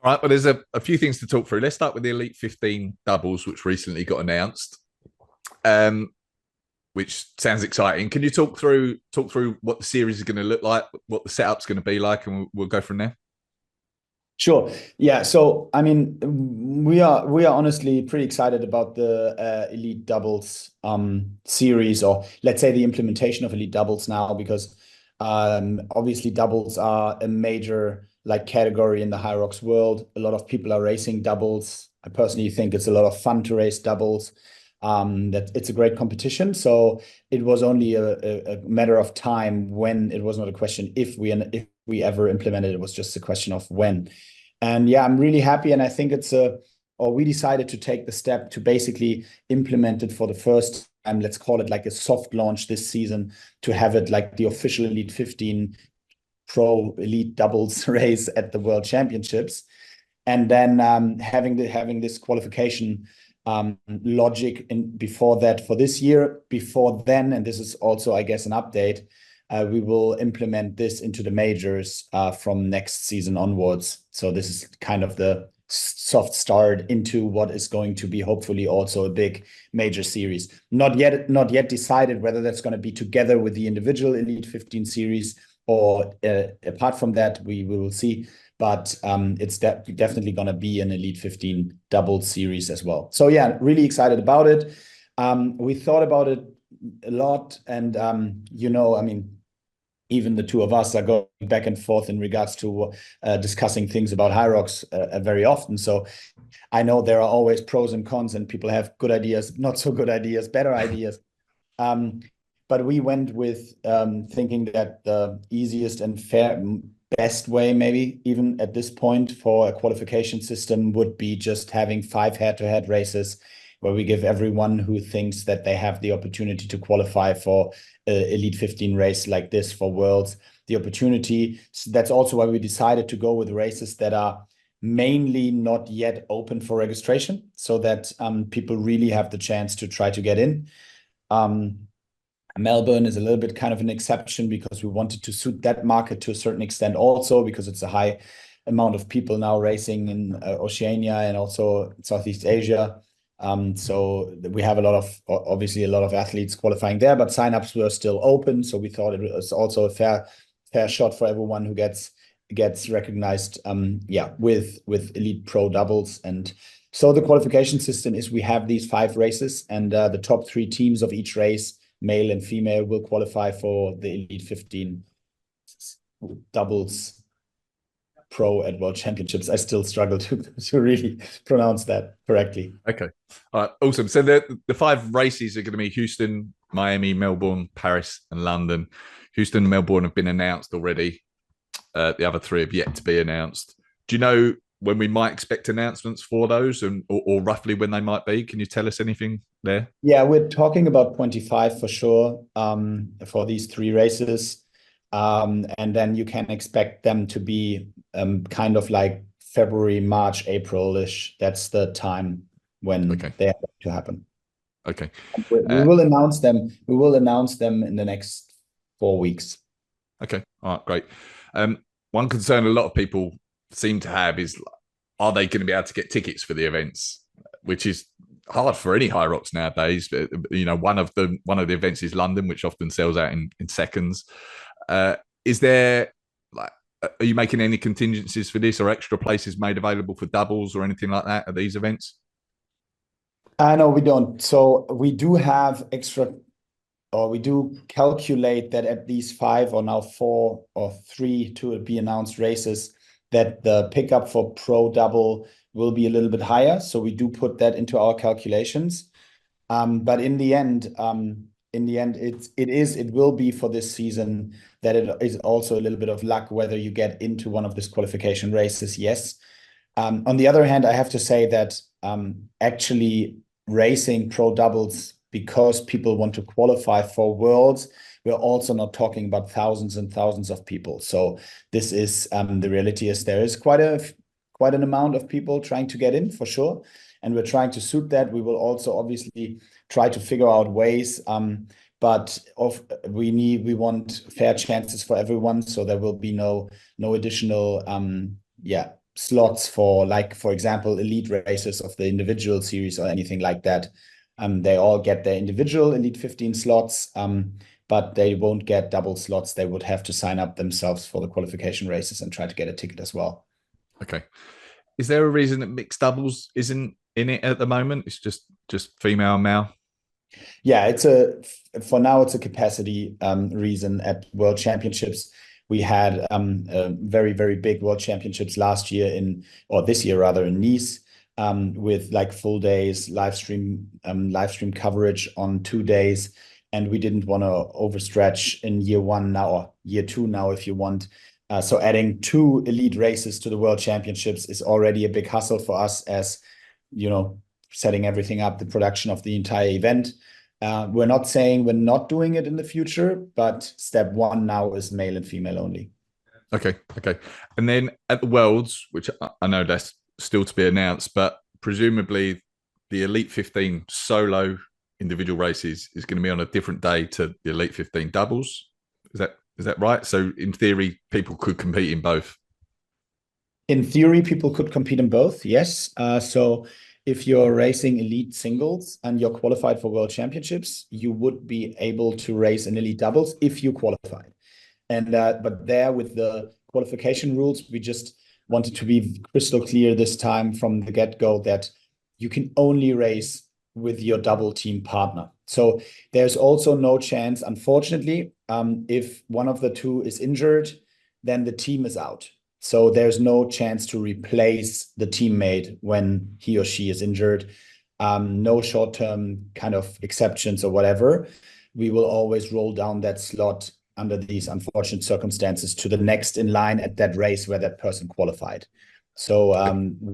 All right, well, there's a few things to talk through. Let's start with the Elite 15 doubles, which recently got announced, um, which sounds exciting. Can you talk through what the series is going to look like, what the setup's going to be like, and we'll go from there? Sure. Yeah. So, I mean, we are honestly pretty excited about the Elite Doubles series, or let's say the implementation of Elite Doubles now, because obviously doubles are a major like category in the HYROX world. A lot of people are racing doubles. I personally think it's a lot of fun to race doubles. That it's a great competition. So it was only a matter of time when it was not a question if we ever implemented it. It was just a question of when. And yeah, I'm really happy. And I think or we decided to take the step to basically implement it for the first time. Let's call it like a soft launch this season, to have it like the official Elite 15 Pro Elite Doubles race at the World Championships. And then having this qualification logic in before that for this year. Before then, and this is also, I guess, an update, we will implement this into the majors from next season onwards. So this is kind of the soft start into what is going to be hopefully also a big major series. Not yet decided whether that's going to be together with the individual Elite 15 series, or apart from that, we will see. But it's definitely going to be an Elite 15 double series as well. So yeah, really excited about it. We thought about it a lot, and I mean, even the two of us are going back and forth in regards to discussing things about HYROX very often. So I know there are always pros and cons, and people have good ideas, not so good ideas, better ideas. Um, but we went with thinking that the easiest and best way, maybe even at this point, for a qualification system would be just having 5 head-to-head races, where we give everyone who thinks that they have the opportunity to qualify for Elite 15 race like this for Worlds, the opportunity. So that's also why we decided to go with races that are mainly not yet open for registration, so that people really have the chance to try to get in. Um, Melbourne is a little bit kind of an exception, because we wanted to suit that market to a certain extent also, because it's a high amount of people now racing in Oceania and also Southeast Asia. So we have obviously a lot of athletes qualifying there, but signups were still open. So we thought it was also a fair shot for everyone who gets recognized, with Elite Pro Doubles. And so the qualification system is, we have these 5 races, and the top 3 teams of each race, male and female, will qualify for the Elite 15 doubles pro at World Championships. I still struggle to really pronounce that correctly. Okay. All right. Awesome. So the 5 races are going to be Houston, Miami, Melbourne, Paris, and London. Houston and Melbourne have been announced already. The other 3 have yet to be announced. Do you know when we might expect announcements for those, or roughly when they might be? Can you tell us anything there? Yeah, we're talking about 25 for sure, for these 3 races. And then you can expect them to be kind of like February, March, April-ish. That's the time when Okay. they have to happen. Okay. We Uh, will announce them. We will announce them in the next 4 weeks. okay. All right. Great. One concern a lot of people seem to have is, are they going to be able to get tickets for the events, which is hard for any high rocks nowadays. But one of the events is London, which often sells out in seconds. Is there like, are you making any contingencies for this, or extra places made available for doubles or anything like that at these events? No, we don't. So we do have extra, or we do calculate that at these 5, or now 4 or 3 to be announced races, that the pickup for pro double will be a little bit higher. So we do put that into our calculations. But in the end, it will be for this season, that it is also a little bit of luck whether you get into one of these qualification races. Yes. On the other hand, I have to say that actually racing pro doubles, because people want to qualify for Worlds, we're also not talking about thousands and thousands of people. So this is the reality is, there is quite an amount of people trying to get in for sure, and we're trying to suit that. We will also obviously try to figure out ways, but we want fair chances for everyone, so there will be no additional slots for, like, for example, elite races of the individual series or anything like that. They all get their individual Elite 15 slots, but they won't get double slots. They would have to sign up themselves for the qualification races and try to get a ticket as well. Okay. Is there a reason that mixed doubles isn't in it at the moment? It's just female and male. Yeah, for now it's a capacity reason. At World Championships, we had a very, very big World Championships last year or this year rather, in Nice, with like full days live stream coverage on 2 days. And we didn't want to overstretch in year one now, or year two now, if you want. So adding 2 elite races to the World Championships is already a big hustle for us, as you know, setting everything up, the production of the entire event. We're not saying we're not doing it in the future, but step one now is male and female only. Okay. And then at the Worlds, which I know that's still to be announced, but presumably the Elite 15 solo individual races is going to be on a different day to the Elite 15 doubles. Is that right? So in theory, people could compete in both. In theory, people could compete in both, yes. So if you're racing elite singles and you're qualified for World Championships, you would be able to race in elite doubles if you qualified. And but there, with the qualification rules, we just wanted to be crystal clear this time from the get-go that you can only race with your double team partner. So there's also no chance, unfortunately, if one of the two is injured, then the team is out. So there's no chance to replace the teammate when he or she is injured. No short-term kind of exceptions or whatever. We will always roll down that slot under these unfortunate circumstances to the next in line at that race where that person qualified. So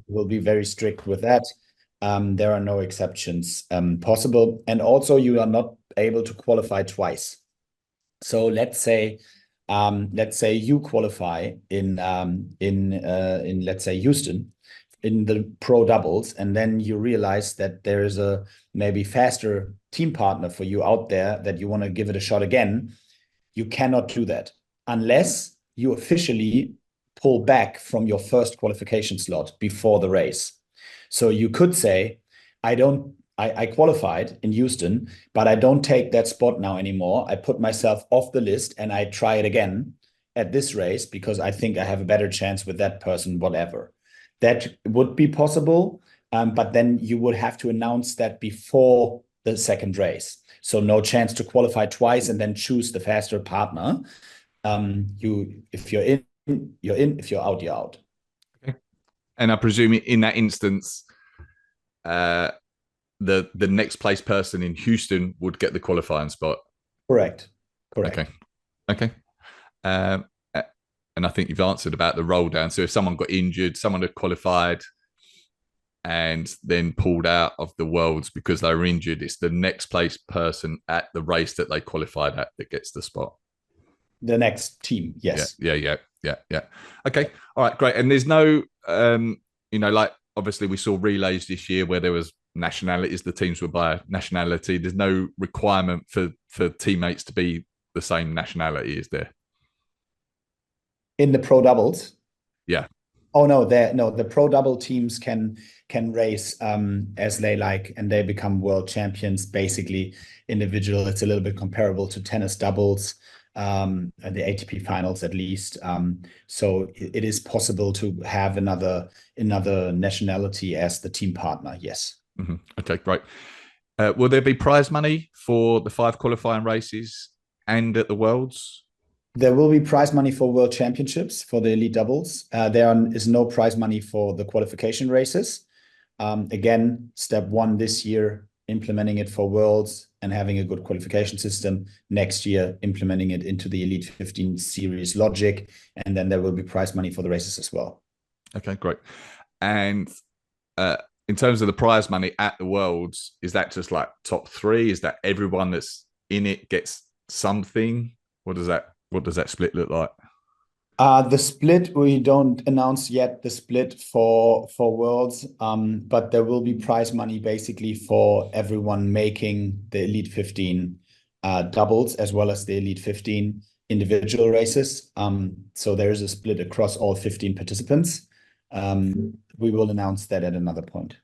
we'll be very strict with that. There are no exceptions possible. And also you are not able to qualify twice. So let's say you qualify in let's say Houston in the pro doubles, and then you realize that there is a maybe faster team partner for you out there that you want to give it a shot again. You cannot do that unless you officially pull back from your first qualification slot before the race. So you could say, I qualified in Houston, but I don't take that spot now anymore. I put myself off the list and I try it again at this race because I think I have a better chance with that person, whatever. That would be possible, but then you would have to announce that before the second race. So no chance to qualify twice and then choose the faster partner. If you're in, you're in. If you're out, you're out. Okay. And I presume in that instance, the next place person in Houston would get the qualifying spot. Correct. Okay. And I think you've answered about the roll down. So if someone got injured, someone had qualified and then pulled out of the Worlds because they were injured, it's the next place person at the race that they qualified at that gets the spot. The next team, yes. Yeah. Okay, all right, great. And there's no, like obviously we saw relays this year where there was nationalities, the teams were by nationality. There's no requirement for teammates to be the same nationality, is there? In the pro doubles? Yeah. Oh no, the pro double teams can race as they like, and they become world champions. Basically, individual. It's a little bit comparable to tennis doubles, and the ATP finals at least. So it is possible to have another nationality as the team partner. Yes. Mm-hmm. Okay, great. Will there be prize money for the 5 qualifying races and at the Worlds? There will be prize money for World Championships for the elite doubles. There is no prize money for the qualification races. Again, step one this year, implementing it for Worlds and having a good qualification system. Next year, implementing it into the Elite 15 series logic. And then there will be prize money for the races as well. Okay, great. And in terms of the prize money at the Worlds, is that just like top 3? Is that everyone that's in it gets something? What does that split look like? The split, we don't announce yet the split for Worlds, but there will be prize money basically for everyone making the Elite 15 doubles as well as the Elite 15 individual races. So there is a split across all 15 participants. we will announce that at another point.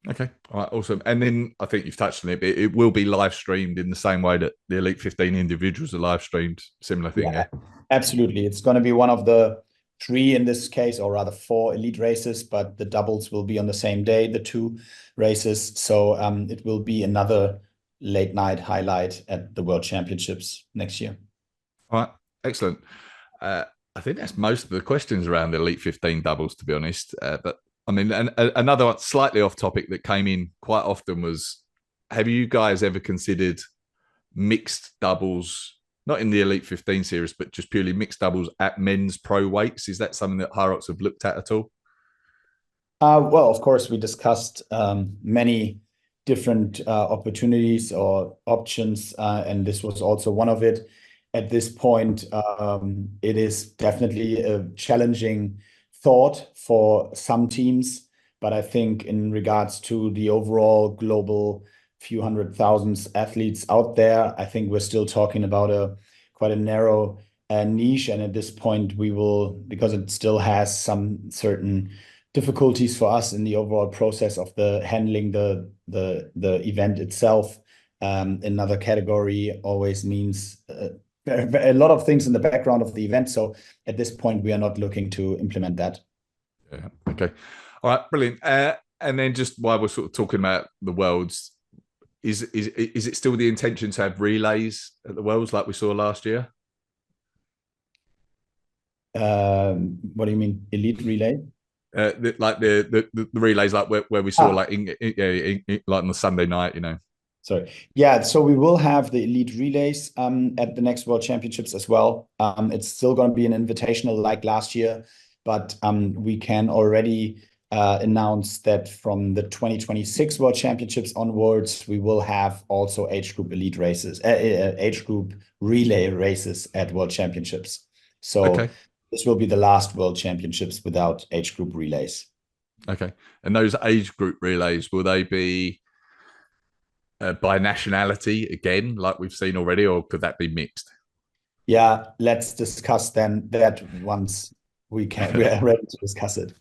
Okay. All right. Awesome. And then I think you've touched on it, but it will be live streamed in the same way that the Elite 15 individuals are live streamed. Similar thing, yeah. Absolutely. It's going to be one of the 3 in this case, or rather 4 elite races, but the doubles will be on the same day, the 2 races. So it will be another late night highlight at the World Championships next year. All right. Excellent. I think that's most of the questions around the Elite 15 doubles, to be honest. But I mean, another one slightly off topic that came in quite often was, have you guys ever considered mixed doubles, not in the Elite 15 series, but just purely mixed doubles at men's pro weights? Is that something that HYROX have looked at all? Well, of course, we discussed many different opportunities or options, and this was also one of it. At this point, it is definitely a challenging thought for some teams, but I think in regards to the overall global few hundred thousands athletes out there, I think we're still talking about quite a narrow niche, and at this point we will, because it still has some certain difficulties for us in the overall process of the handling the event itself. Another category always means a lot of things in the background of the event. So at this point, we are not looking to implement that. Yeah. Okay. All right. Brilliant. And then just while we're sort of talking about the Worlds, is it still the intention to have relays at the Worlds like we saw last year? What do you mean, elite relay? Like the relays, like where we saw like like on the Sunday night, you know. Sorry. Yeah, so we will have the elite relays at the next World Championships as well. It's still going to be an invitational like last year, but we can already announce that from the 2026 World Championships onwards, we will have also age group elite races, age group relay races at World Championships. So this will be the last World Championships without age group relays. Okay. And those age group relays, will they be by nationality again, like we've seen already, or could that be mixed? Yeah, let's discuss then that once we are ready to discuss it.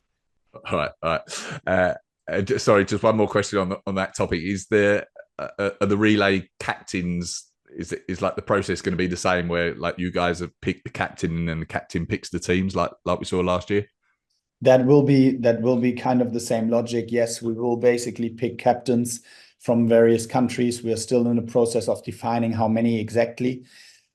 All right, all right. Sorry, just one more question on that topic. Is there are the relay captains? Is like the process going to be the same, where like you guys have picked the captain and then the captain picks the teams, like we saw last year? That will be kind of the same logic. Yes, we will basically pick captains from various countries. We are still in the process of defining how many exactly.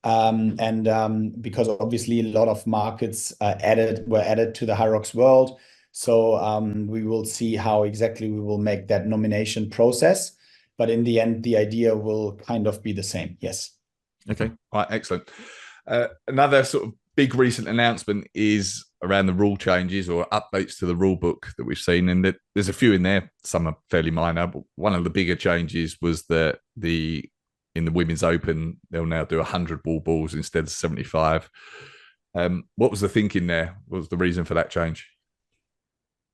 Because obviously a lot of markets were added to the HYROX World. So we will see how exactly we will make that nomination process. But in the end, the idea will kind of be the same. Yes. Okay. All right. Excellent. Another sort of big recent announcement is around the rule changes or updates to the rule book that we've seen. And there's a few in there. Some are fairly minor, but one of the bigger changes was that in the Women's Open, they'll now do 100 wall balls instead of 75. What was the thinking there? What was the reason for that change?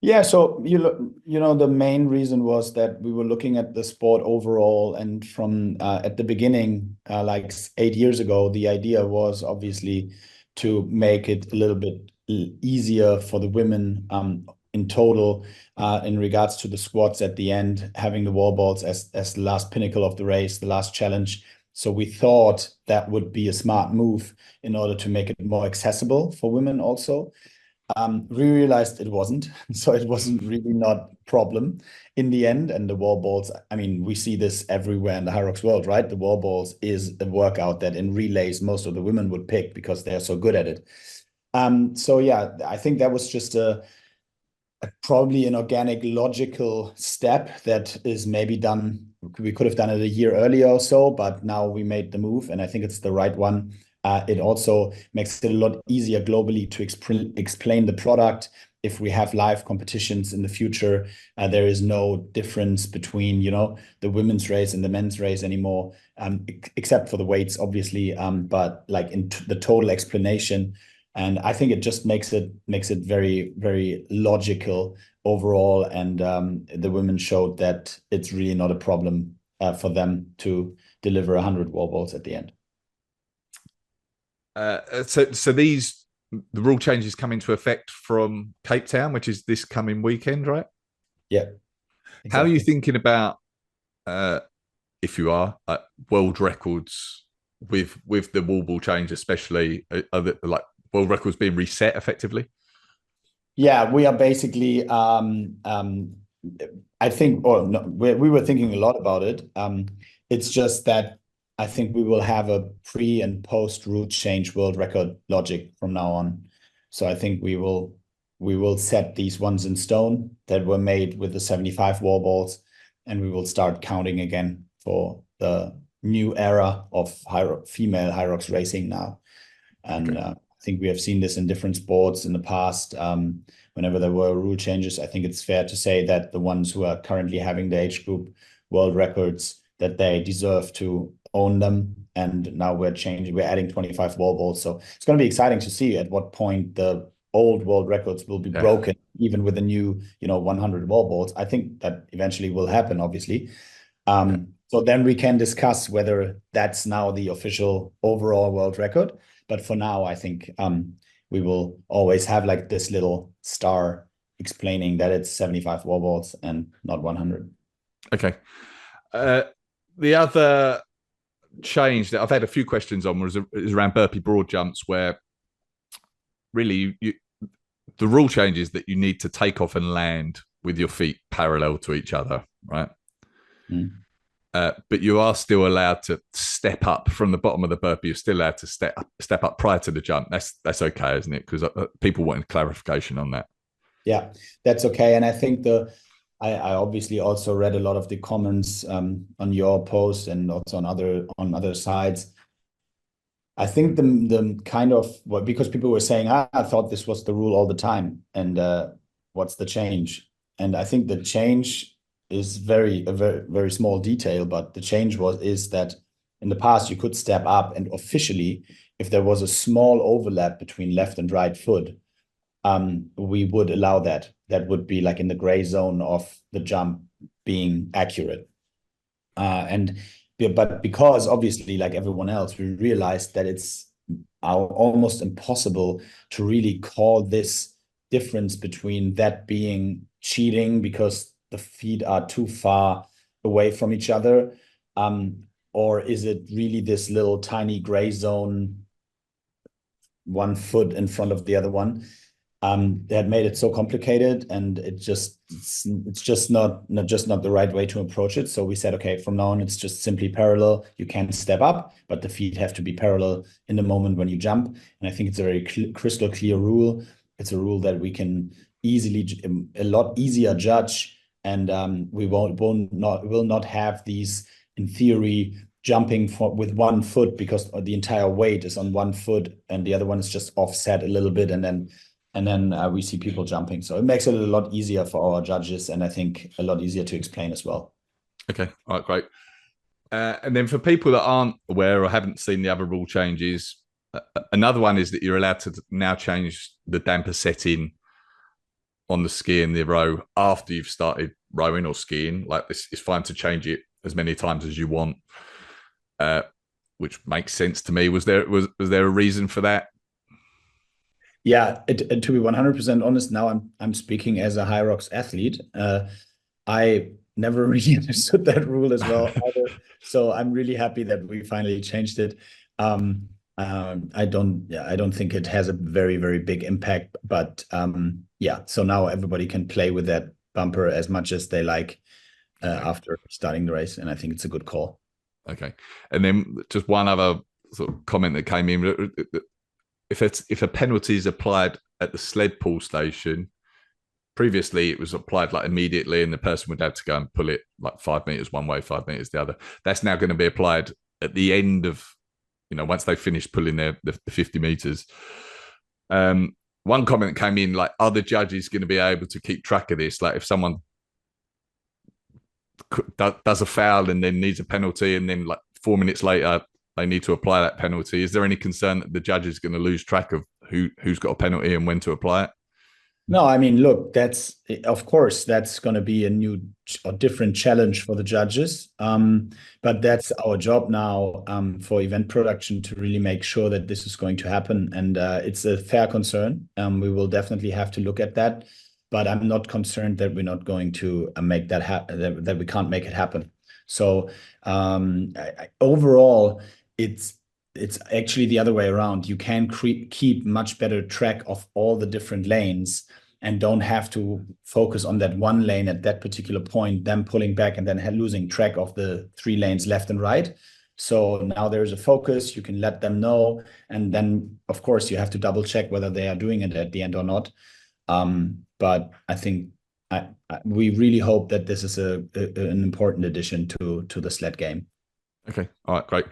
Yeah, so the main reason was that we were looking at the sport overall, and from at the beginning, like 8 years ago, the idea was obviously to make it a little bit easier for the women in total in regards to the squats at the end, having the wall balls as the last pinnacle of the race, the last challenge. So we thought that would be a smart move in order to make it more accessible for women also. We realized it wasn't, so it wasn't really not a problem in the end. And the wall balls, I mean, we see this everywhere in the HYROX world, right? The wall balls is a workout that in relays most of the women would pick because they're so good at it. So yeah, I think that was just probably an organic, logical step that is maybe done. We could have done it a year earlier or so, but now we made the move, and I think it's the right one. It also makes it a lot easier globally to explain the product. If we have live competitions in the future, there is no difference between, the women's race and the men's race anymore, except for the weights, obviously, but like in the total explanation. And I think it just makes it very, very logical overall. And the women showed that it's really not a problem for them to deliver 100 wall balls at the end. So these the rule changes come into effect from Cape Town, which is this coming weekend, right? Yeah, How are you exactly. thinking about, uh, if you are, world records with the wall ball change, especially like world records being reset effectively? Yeah, we are basically, I think, or no, we were thinking a lot about it. It's just that I think we will have a pre and post route change world record logic from now on. So I think we will set these ones in stone that were made with the 75 wall balls, and we will start counting again for the new era of female HYROX racing now. And Okay. I think we have seen this in different sports in the past. Whenever there were rule changes, I think it's fair to say that the ones who are currently having the age group world records, that they deserve to own them. And now we're adding 25 wall balls. So it's going to be exciting to see at what point the old world records will be Yeah. broken, even with the new, 100 wall balls. I think that eventually will happen, obviously. Yeah. So then we can discuss whether that's now the official overall world record. But for now, I think we will always have like this little star explaining that it's 75 wall balls and not 100. Okay. Uh, the other change that I've had a few questions on is around burpee broad jumps, where really the rule change is that you need to take off and land with your feet parallel to each other, right? Mm. But you are still allowed to step up from the bottom of the burpee. You're still allowed to step up prior to the jump. That's okay, isn't it? Because people wanted clarification on that. Yeah, that's okay. And I think I obviously also read a lot of the comments on your post and also on other sides. I think the kind of what, because people were saying, I thought this was the rule all the time, and what's the change? And I think the change is a very very small detail, but the change is that in the past you could step up, and officially, if there was a small overlap between left and right foot, we would allow that. That would be like in the gray zone of the jump being accurate. And but because obviously, like everyone else, we realized that it's almost impossible to really call this difference between that being cheating because the feet are too far away from each other, or is it really this little tiny gray zone, one foot in front of the other one? That made it so complicated, and it's just not the right way to approach it. So we said, okay, from now on, it's just simply parallel. You can step up, but the feet have to be parallel in the moment when you jump. And I think it's a very crystal clear rule. It's a rule that we can a lot easier judge, and we will not have these, in theory, jumping with one foot because the entire weight is on one foot and the other one is just offset a little bit, and then we see people jumping. So it makes it a lot easier for our judges, and I think a lot easier to explain as well. Okay, all right, great. And then for people that aren't aware or haven't seen the other rule changes, another one is that you're allowed to now change the damper setting on the ski in the row after you've started rowing or skiing. Like this, it's fine to change it as many times as you want, which makes sense to me. Was there a reason for that? Yeah, to be 100% honest, now I'm speaking as a HYROX athlete. I never really understood that rule as well either. So I'm really happy that we finally changed it. I don't think it has a very, very big impact, but yeah, so now everybody can play with that bumper as much as they like Okay. after starting the race, and I think it's a good call. Okay. And then just one other sort of comment that came in. If a penalty is applied at the sled pull station, previously it was applied like immediately and the person would have to go and pull it like 5 meters one way, 5 meters the other. That's now going to be applied at the end of, once they finish pulling the 50 meters. One comment came in like, are the judges going to be able to keep track of this? Like if someone does a foul and then needs a penalty, and then like 4 minutes later they need to apply that penalty, is there any concern that the judge is going to lose track of who's got a penalty and when to apply it? No, I mean, look, that's of course that's going to be a new or different challenge for the judges. But that's our job now for event production to really make sure that this is going to happen. And it's a fair concern. We will definitely have to look at that. But I'm not concerned that we're not going to make that happen, that we can't make it happen. So overall, it's it's actually the other way around. You can keep much better track of all the different lanes and don't have to focus on that one lane at that particular point, then pulling back and then losing track of the 3 lanes left and right. So now there's a focus, you can let them know. And then, of course, you have to double check whether they are doing it at the end or not. But I think we really hope that this is an important addition to the sled game. Okay, all right, great.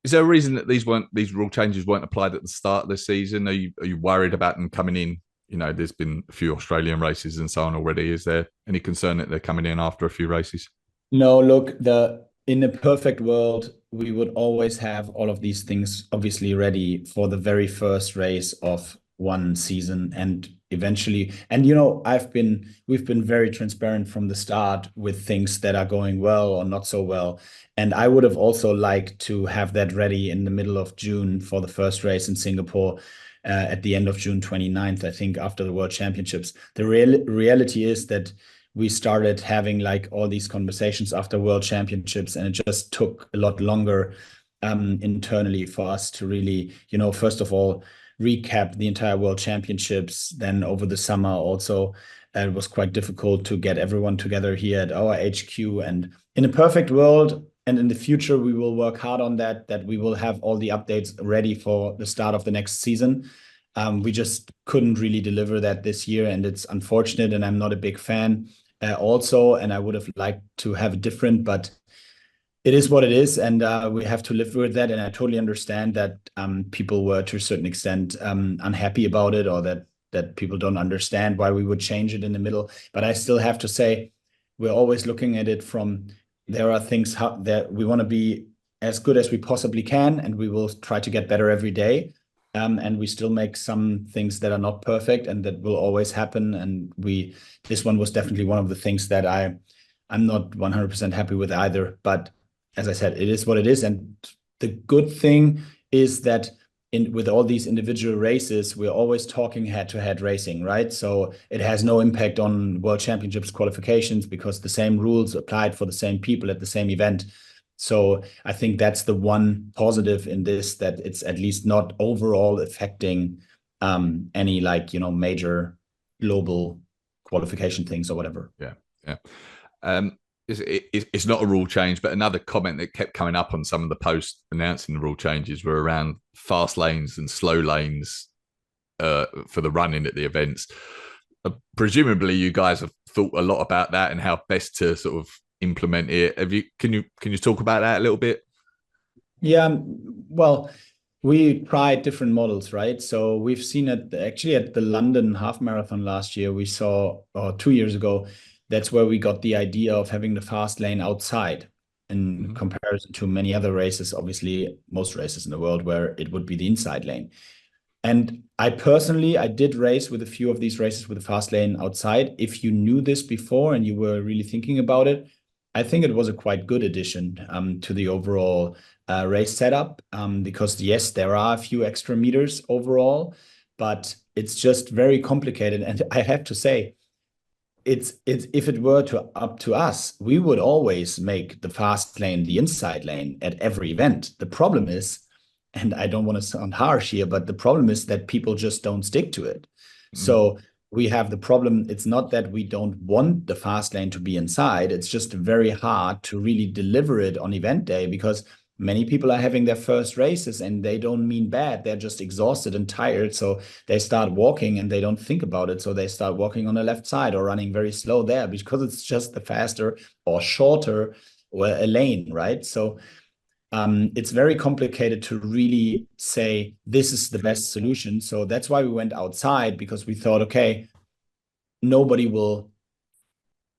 Is there a reason that these rule changes weren't applied at the start of the season? Are you worried about them coming in? You know, there's been a few Australian races and so on already. Is there any concern that they're coming in after a few races? No, look, in a perfect world, we would always have all of these things obviously ready for the very first race of one season and eventually. And we've been very transparent from the start with things that are going well or not so well. And I would have also liked to have that ready in the middle of June for the first race in Singapore. At the end of June 29th, I think, after the World Championships. The reality is that we started having like all these conversations after World Championships, and it just took a lot longer internally for us to really, first of all, recap the entire World Championships. Then over the summer also, it was quite difficult to get everyone together here at our HQ. And in a perfect world, and in the future, we will work hard on that we will have all the updates ready for the start of the next season. We just couldn't really deliver that this year, and it's unfortunate, and I'm not a big fan also, and I would have liked to have it different, but it is what it is, and we have to live with that. And I totally understand that people were to a certain extent unhappy about it, or that people don't understand why we would change it in the middle. But I still have to say, we're always looking at it from, there are things that we want to be as good as we possibly can, and we will try to get better every day. And we still make some things that are not perfect, and that will always happen. And this one was definitely one of the things that I'm not 100% happy with either. But as I said, it is what it is. And the good thing is that with all these individual races, we're always talking head-to-head racing, right? So it has no impact on World Championships qualifications because the same rules applied for the same people at the same event. So I think that's the one positive in this, that it's at least not overall affecting any major global qualification things or whatever. Yeah. It's not a rule change, but another comment that kept coming up on some of the posts announcing the rule changes were around fast lanes and slow lanes for the running at the events. Presumably, you guys have thought a lot about that and how best to sort of implement it. Can you talk about that a little bit? Yeah, well, we tried different models, right? So we've seen it actually at the London half marathon last year. We saw, or 2 years ago, that's where we got the idea of having the fast lane outside in comparison to many other races, obviously most races in the world, where it would be the inside lane. And I did race with a few of these races with the fast lane outside. If you knew this before and you were really thinking about it, I think it was a quite good addition to the overall race setup, because yes, there are a few extra meters overall, but it's just very complicated. And I have to say, it's if it were up to us, we would always make the fast lane the inside lane at every event. The problem is, and I don't want to sound harsh here, but the problem is that people just don't stick to it. So we have the problem. It's not that we don't want the fast lane to be inside. It's just very hard to really deliver it on event day, because many people are having their first races, and they don't mean bad. They're just exhausted and tired. So they start walking and they don't think about it. So they start walking on the left side or running very slow there because it's just the faster or shorter lane, right? So it's very complicated to really say this is the best solution. So that's why we went outside, because we thought, okay, nobody will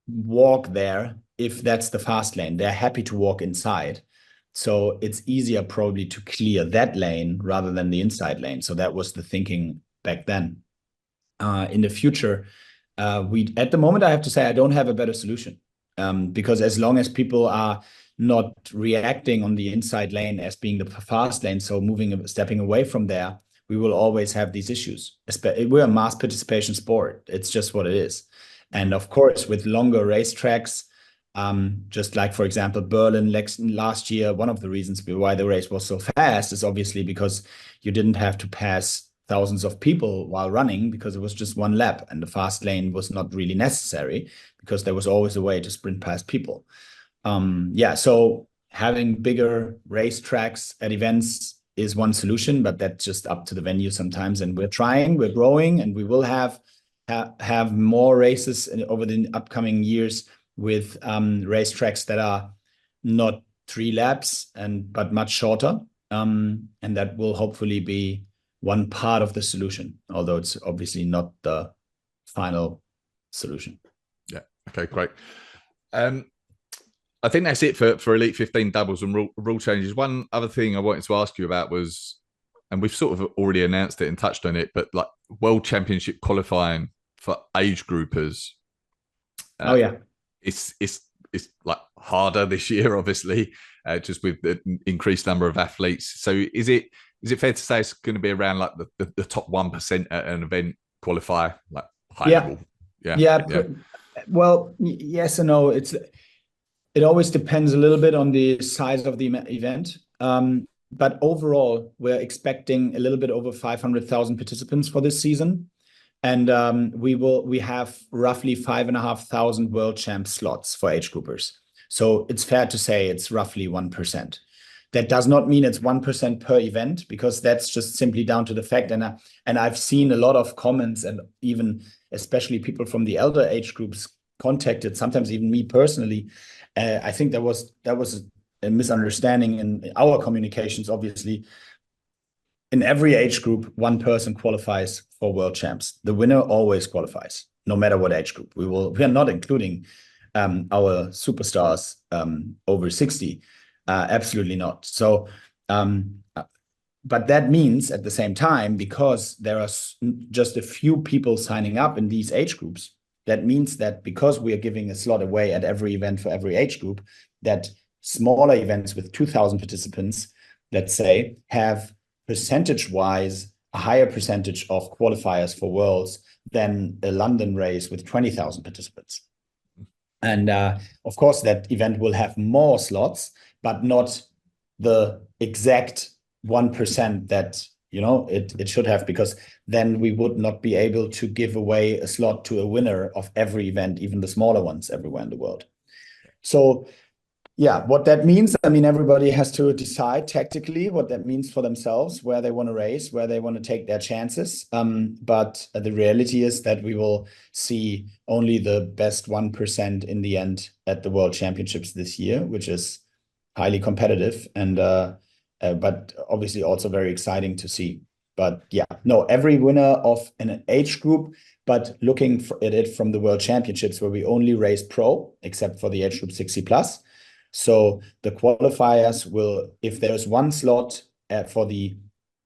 walk there if that's the fast lane. They're happy to walk inside. So it's easier probably to clear that lane rather than the inside lane. So that was the thinking back then. In the future, at the moment, I have to say I don't have a better solution, because as long as people are not reacting on the inside lane as being the fast lane, so stepping away from there, we will always have these issues. We're a mass participation sport. It's just what it is. And of course, with longer racetracks, just like, for example, Berlin last year, one of the reasons why the race was so fast is obviously because you didn't have to pass thousands of people while running, because it was just one lap, and the fast lane was not really necessary because there was always a way to sprint past people. So having bigger racetracks at events is one solution, but that's just up to the venue sometimes. And we're growing, and we will have more races over the upcoming years with racetracks that are not 3 laps but much shorter. And that will hopefully be one part of the solution, although it's obviously not the final solution. Yeah. Okay, great. I think that's it for Elite 15 doubles and rule changes. One other thing I wanted to ask you about was, and we've sort of already announced it and touched on it, but like World Championship qualifying for age groupers. It's like harder this year, obviously, just with the increased number of athletes. So is it fair to say it's going to be around like the top 1% at an event qualify, like high level? Yeah. Well, yes and no. It always depends a little bit on the size of the event. But overall, we're expecting a little bit over 500,000 participants for this season. And we have roughly 5,500 world champ slots for age groupers. So it's fair to say it's roughly 1%. That does not mean it's 1% per event, because that's just simply down to the fact. And I've seen a lot of comments, and even especially people from the elder age groups contacted, sometimes even me personally. I think that was a misunderstanding in our communications. Obviously, in every age group, one person qualifies for world champs. The winner always qualifies, no matter what age group. We are not including our superstars over 60. Absolutely not. So, but that means at the same time, because there are just a few people signing up in these age groups, that means that because we are giving a slot away at every event for every age group, that smaller events with 2,000 participants, let's say, have percentage-wise a higher percentage of qualifiers for worlds than a London race with 20,000 participants. And of course, that event will have more slots, but not the exact 1% that it should have, because then we would not be able to give away a slot to a winner of every event, even the smaller ones everywhere in the world. So yeah, what that means, I mean, everybody has to decide tactically what that means for themselves, where they want to race, where they want to take their chances. But the reality is that we will see only the best 1% in the end at the World Championships this year, which is highly competitive, and but obviously also very exciting to see. But yeah, no, every winner of an age group, but looking at it from the World Championships, where we only race pro, except for the age group 60 plus. So the qualifiers will, if there's one slot for the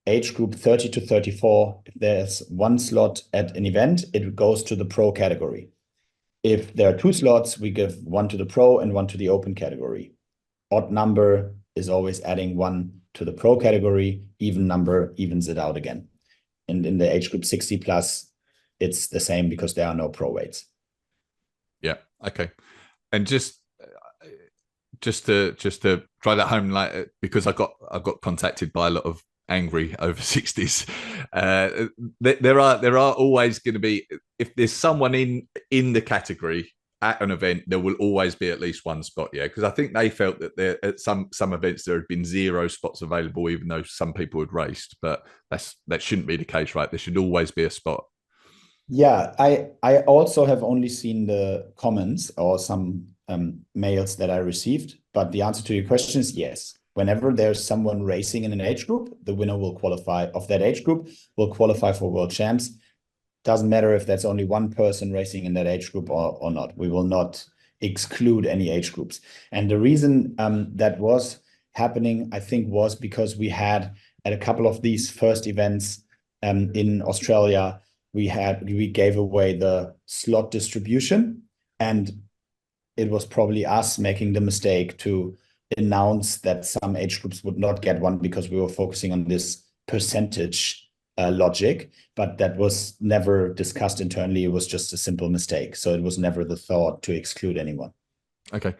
age group 30 to 34, if there's one slot at an event, it goes to the pro category. If there are 2 slots, we give one to the pro and one to the open category. Odd number is always adding 1 to the pro category, even number evens it out again. And in the age group 60 plus, it's the same because there are no pro weights. Yeah. Okay. And just to try that home, like, because I got contacted by a lot of angry over 60s. There are always going to be, if there's someone in the category at an event, there will always be at least one spot. Yeah, because I think they felt that there at some events there had been 0 spots available, even though some people had raced. But that shouldn't be the case, right? There should always be a spot. Yeah, I also have only seen the comments or some mails that I received, but the answer to your question is yes. Whenever there's someone racing in an age group, the winner will qualify of that age group, will qualify for world champs. Doesn't matter if that's only one person racing in that age group or not. We will not exclude any age groups. And the reason that was happening, I think, was because we had at a couple of these first events in Australia, we gave away the slot distribution, and it was probably us making the mistake to announce that some age groups would not get one because we were focusing on this percentage logic, but that was never discussed internally. It was just a simple mistake. So it was never the thought to exclude anyone. Okay.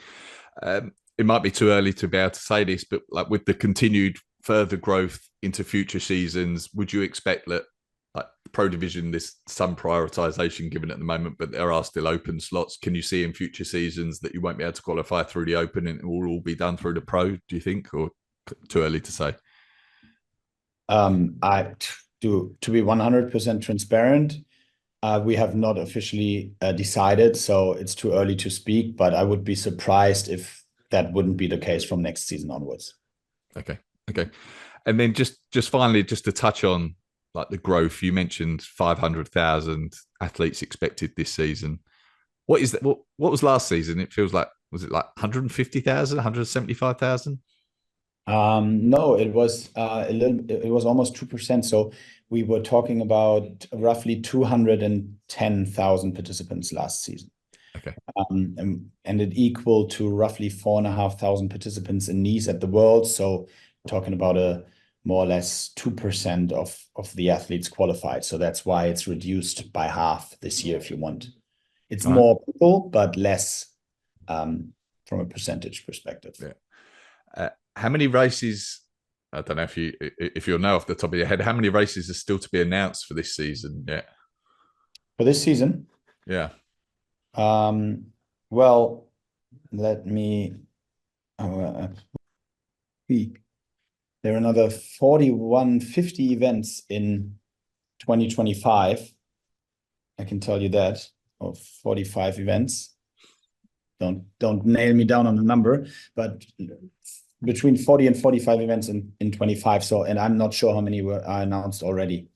It might be too early to be able to say this, but like with the continued further growth into future seasons, would you expect that like Pro Division, there's some prioritization given at the moment, but there are still open slots? Can you see in future seasons that you won't be able to qualify through the open and it will all be done through the Pro, do you think, or too early to say? To be 100% transparent, we have not officially decided, so it's too early to speak, but I would be surprised if that wouldn't be the case from next season onwards. Okay. And then just finally, just to touch on like the growth, you mentioned 500,000 athletes expected this season. What is that? What was last season? It feels like, was it like 150,000, 175,000? No, it was it was almost 2%. So we were talking about roughly 210,000 participants last season. Okay. And it equal to roughly 4,500 participants in Nice at the World. So talking about a more or less 2% of the athletes qualified. So that's why it's reduced by half this year, if you want. It's more people, but less from a percentage perspective. Yeah. How many races? I don't know if you'll know off the top of your head. How many races are still to be announced for this season? Yeah. For this season? Yeah. Well, let me. There are another 50 events in 2025. I can tell you that, or 45 events. Don't nail me down on the number, but between 40 and 45 events in 25. So, and I'm not sure how many are announced already.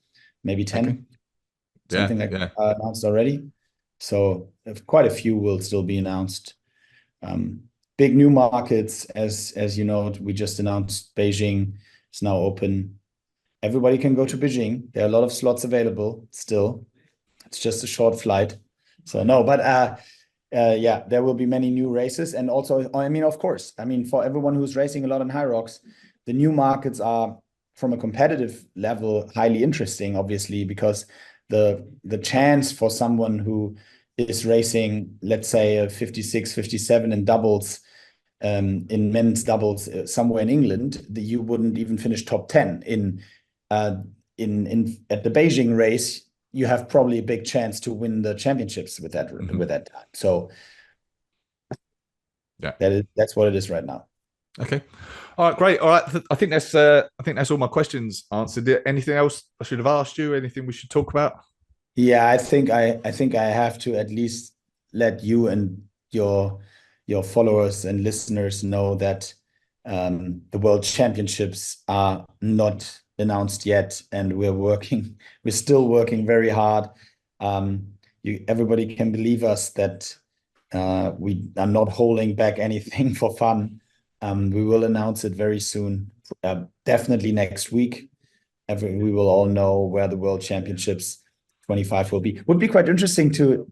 Maybe 10, okay. something like that announced already. So quite a few will still be announced. Big new markets, as you know, we just announced Beijing is now open. Everybody can go to Beijing. There are a lot of slots available still. It's just a short flight. So no, but yeah, there will be many new races. And also, I mean, of course, I mean, for everyone who's racing a lot on HYROX, the new markets are, from a competitive level, highly interesting, obviously, because the chance for someone who is racing, let's say, a 56, 57 in doubles, in men's doubles somewhere in England, you wouldn't even finish top 10 at the Beijing race. You have probably a big chance to win the championships with that time. So yeah, that's what it is right now. Okay. All right, great. All right. I think that's all my questions answered. Anything else I should have asked you? Anything we should talk about? Yeah, I think I have to at least let you and your followers and listeners know that the World Championships are not announced yet, and we're still working very hard. Everybody can believe us that we are not holding back anything for fun. We will announce it very soon, definitely next week. We will all know where the World Championships 25 will be. Would be quite interesting to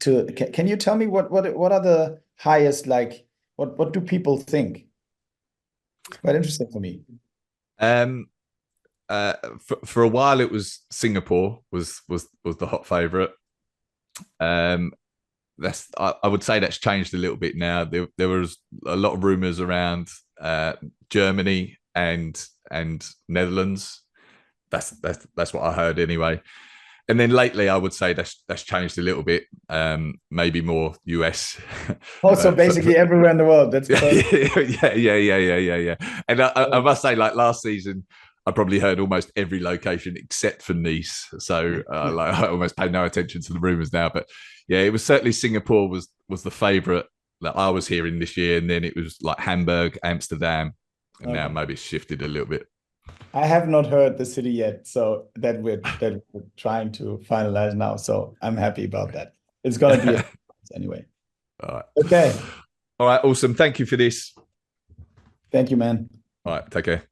can you tell me what are the highest, like what do people think? It's quite interesting for me. For a while it was Singapore was the hot favorite. I would say that's changed a little bit now. There was a lot of rumors around Germany and Netherlands. That's what I heard anyway. And then lately, I would say that's changed a little bit. Maybe more US. Also, basically everywhere in the world. That's yeah. And I must say, like last season, I probably heard almost every location except for Nice. So like I almost pay no attention to the rumors now. But yeah, it was certainly Singapore was the favorite that I was hearing this year, and then it was like Hamburg, Amsterdam, and now maybe it's shifted a little bit. I have not heard the city yet, so that we're trying to finalize now. So I'm happy about that. It's gonna be anyway. All right. Okay. All right. Awesome. Thank you for this. Thank you, man. All right. Take care.